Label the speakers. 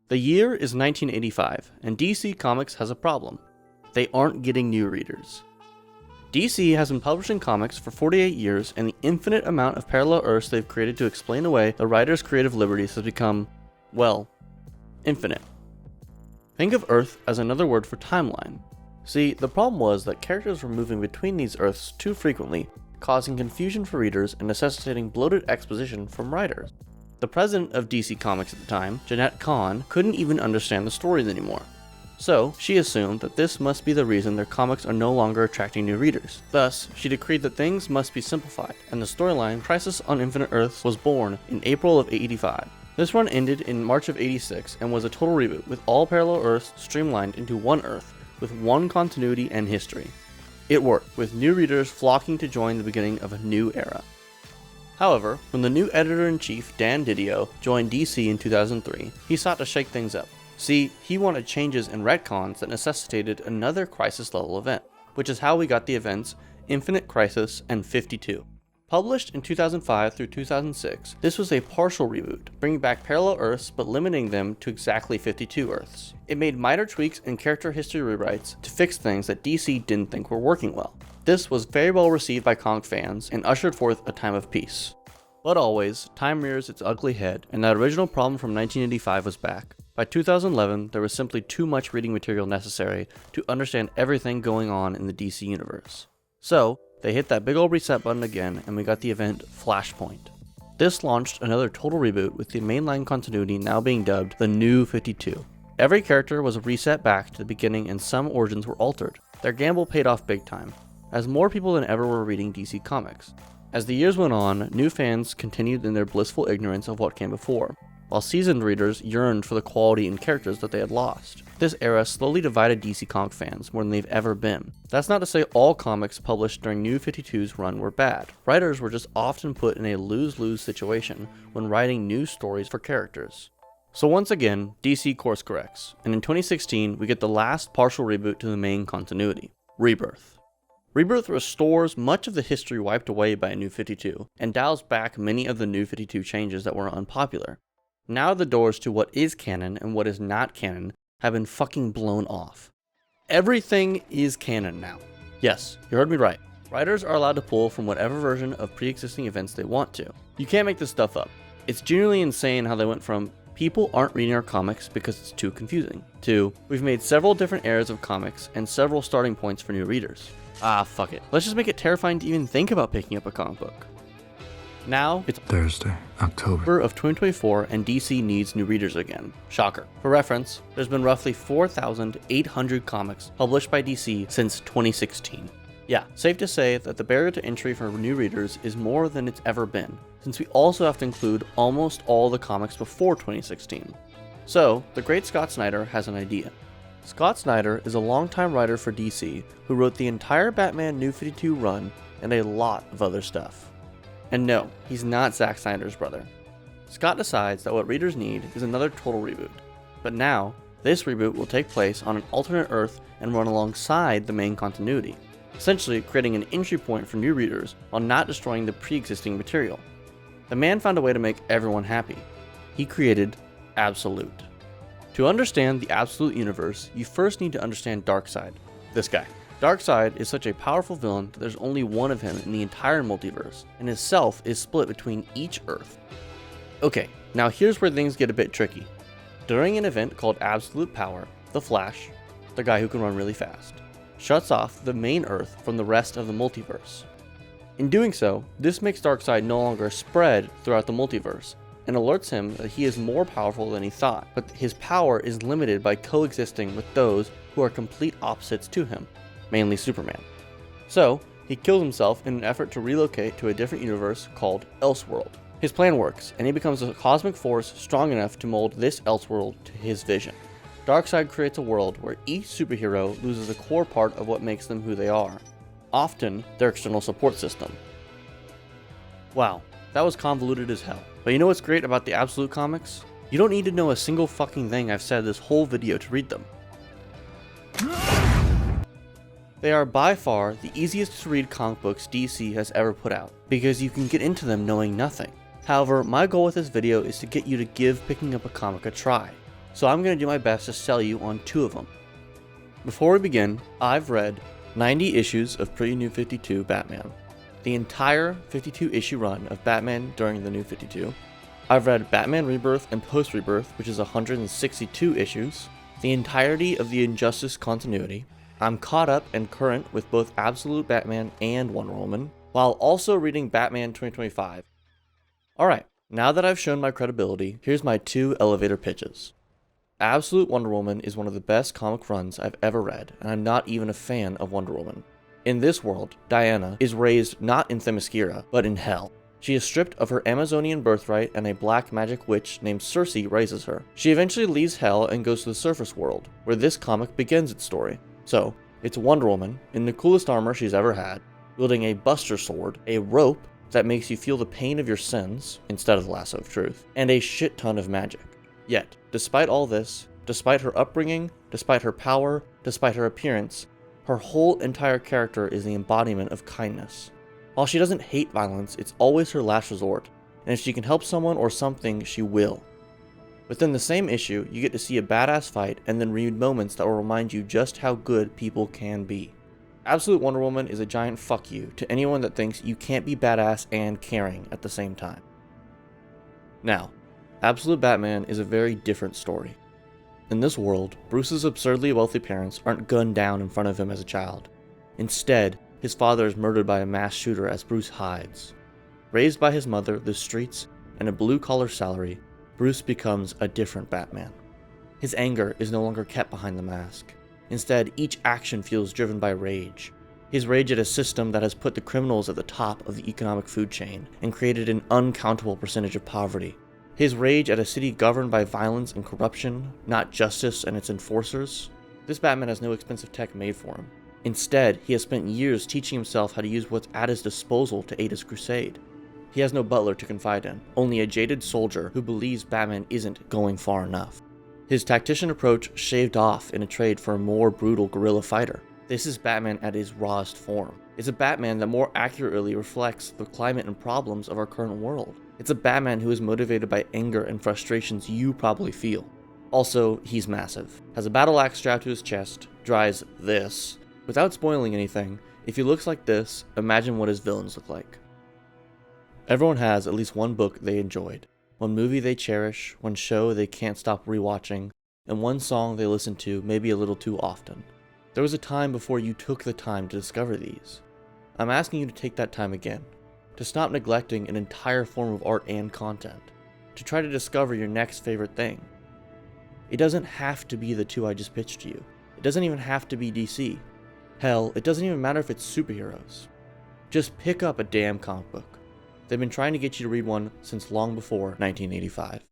Speaker 1: The year is 1985, and DC Comics has a problem. They aren't getting new readers. DC has been publishing comics for 48 years, and the infinite amount of parallel Earths they've created to explain away the writer's creative liberties has become, well, infinite. Think of Earth as another word for timeline. See, the problem was that characters were moving between these Earths too frequently, causing confusion for readers and necessitating bloated exposition from writers. The president of DC Comics at the time, Jeanette Kahn, couldn't even understand the stories anymore. So, she assumed that this must be the reason their comics are no longer attracting new readers. Thus, she decreed that things must be simplified, and the storyline Crisis on Infinite Earths was born in April of '85. This run ended in March of '86 and was a total reboot, with all parallel Earths streamlined into one Earth, with one continuity and history. It worked, with new readers flocking to join the beginning of a new era. However, when the new editor-in-chief, Dan Didio, joined DC in 2003, he sought to shake things up. See, he wanted changes and retcons that necessitated another Crisis-level event, which is how we got the events Infinite Crisis and 52. Published in 2005 through 2006, this was a partial reboot, bringing back parallel Earths but limiting them to exactly 52 Earths. It made minor tweaks and character history rewrites to fix things that DC didn't think were working well. This was very well received by comic fans and ushered forth a time of peace. But always, time rears its ugly head, and that original problem from 1985 was back. By 2011, there was simply too much reading material necessary to understand everything going on in the DC universe. So, they hit that big old reset button again, and we got the event Flashpoint. This launched another total reboot, with the mainline continuity now being dubbed the New 52. Every character was reset back to the beginning and some origins were altered. Their gamble paid off big time, as more people than ever were reading DC Comics. As the years went on, new fans continued in their blissful ignorance of what came before, while seasoned readers yearned for the quality in characters that they had lost. This era slowly divided DC Comic fans more than they've ever been. That's not to say all comics published during New 52's run were bad. Writers were just often put in a lose-lose situation when writing new stories for characters. So once again, DC course corrects, and in 2016 we get the last partial reboot to the main continuity, Rebirth. Rebirth restores much of the history wiped away by New 52, and dials back many of the New 52 changes that were unpopular. Now the doors to what is canon and what is not canon have been fucking blown off. Everything is canon now. Yes, you heard me right. Writers are allowed to pull from whatever version of pre-existing events they want to. You can't make this stuff up. It's genuinely insane how they went from people aren't reading our comics because it's too confusing, to we've made several different eras of comics and several starting points for new readers. Ah, fuck it. Let's just make it terrifying to even think about picking up a comic book. Now, it's
Speaker 2: Thursday, October
Speaker 1: of 2024 and DC needs new readers again. Shocker. For reference, there's been roughly 4,800 comics published by DC since 2016. Yeah, safe to say that the barrier to entry for new readers is more than it's ever been, since we also have to include almost all the comics before 2016. So, the great Scott Snyder has an idea. Scott Snyder is a longtime writer for DC who wrote the entire Batman New 52 run and a lot of other stuff. And no, he's not Zack Snyder's brother. Scott decides that what readers need is another total reboot. But now, this reboot will take place on an alternate Earth and run alongside the main continuity, essentially creating an entry point for new readers while not destroying the pre-existing material. The man found a way to make everyone happy. He created Absolute. To understand the Absolute universe, you first need to understand Darkseid, this guy. Darkseid is such a powerful villain that there's only one of him in the entire multiverse, and his self is split between each Earth. Okay, now here's where things get a bit tricky. During an event called Absolute Power, the Flash, the guy who can run really fast, shuts off the main Earth from the rest of the multiverse. In doing so, this makes Darkseid no longer spread throughout the multiverse, and alerts him that he is more powerful than he thought, but his power is limited by coexisting with those who are complete opposites to him, mainly Superman. So, he kills himself in an effort to relocate to a different universe called Elseworld. His plan works, and he becomes a cosmic force strong enough to mold this Elseworld to his vision. Darkseid creates a world where each superhero loses a core part of what makes them who they are, often their external support system. Wow, that was convoluted as hell. But you know what's great about the Absolute comics? You don't need to know a single fucking thing I've said this whole video to read them. They are by far the easiest to read comic books DC has ever put out, because you can get into them knowing nothing. However, my goal with this video is to get you to give picking up a comic a try. so I'm going to do my best to sell you on 2 of them. Before we begin, I've read 90 issues of pre-New 52 Batman, the entire 52 issue run of Batman during the New 52. I've read Batman Rebirth and Post-Rebirth, which is 162 issues, the entirety of the Injustice continuity. I'm caught up and current with both Absolute Batman and Wonder Woman, while also reading Batman 2025. Alright, now that I've shown my credibility, here's my 2 elevator pitches. Absolute Wonder Woman is one of the best comic runs I've ever read, and I'm not even a fan of Wonder Woman. In this world, Diana is raised not in Themyscira, but in Hell. She is stripped of her Amazonian birthright, and a black magic witch named Circe raises her. She eventually leaves Hell and goes to the surface world, where this comic begins its story. So, it's Wonder Woman, in the coolest armor she's ever had, wielding a buster sword, a rope that makes you feel the pain of your sins, instead of the lasso of truth, and a shit ton of magic. Yet, despite all this, despite her upbringing, despite her power, despite her appearance, her whole entire character is the embodiment of kindness. While she doesn't hate violence, it's always her last resort, and if she can help someone or something, she will. Within the same issue, you get to see a badass fight and then read moments that will remind you just how good people can be. Absolute Wonder Woman is a giant fuck you to anyone that thinks you can't be badass and caring at the same time. Now, Absolute Batman is a very different story. In this world, Bruce's absurdly wealthy parents aren't gunned down in front of him as a child. Instead, his father is murdered by a mass shooter as Bruce hides. Raised by his mother, the streets, and a blue-collar salary, Bruce becomes a different Batman. His anger is no longer kept behind the mask. Instead, each action feels driven by rage. His rage at a system that has put the criminals at the top of the economic food chain and created an uncountable percentage of poverty. His rage at a city governed by violence and corruption, not justice and its enforcers. This Batman has no expensive tech made for him. Instead, he has spent years teaching himself how to use what's at his disposal to aid his crusade. He has no butler to confide in, only a jaded soldier who believes Batman isn't going far enough. His tactician approach shaved off in a trade for a more brutal guerrilla fighter. This is Batman at his rawest form. It's a Batman that more accurately reflects the climate and problems of our current world. It's a Batman who is motivated by anger and frustrations you probably feel. Also, he's massive. Has a battle axe strapped to his chest, dries this. Without spoiling anything, if he looks like this, imagine what his villains look like. Everyone has at least one book they enjoyed, one movie they cherish, one show they can't stop rewatching, and one song they listen to maybe a little too often. There was a time before you took the time to discover these. I'm asking you to take that time again, to stop neglecting an entire form of art and content, to try to discover your next favorite thing. It doesn't have to be the 2 I just pitched to you. It doesn't even have to be DC. Hell, it doesn't even matter if it's superheroes. Just pick up a damn comic book. They've been trying to get you to read one since long before 1985.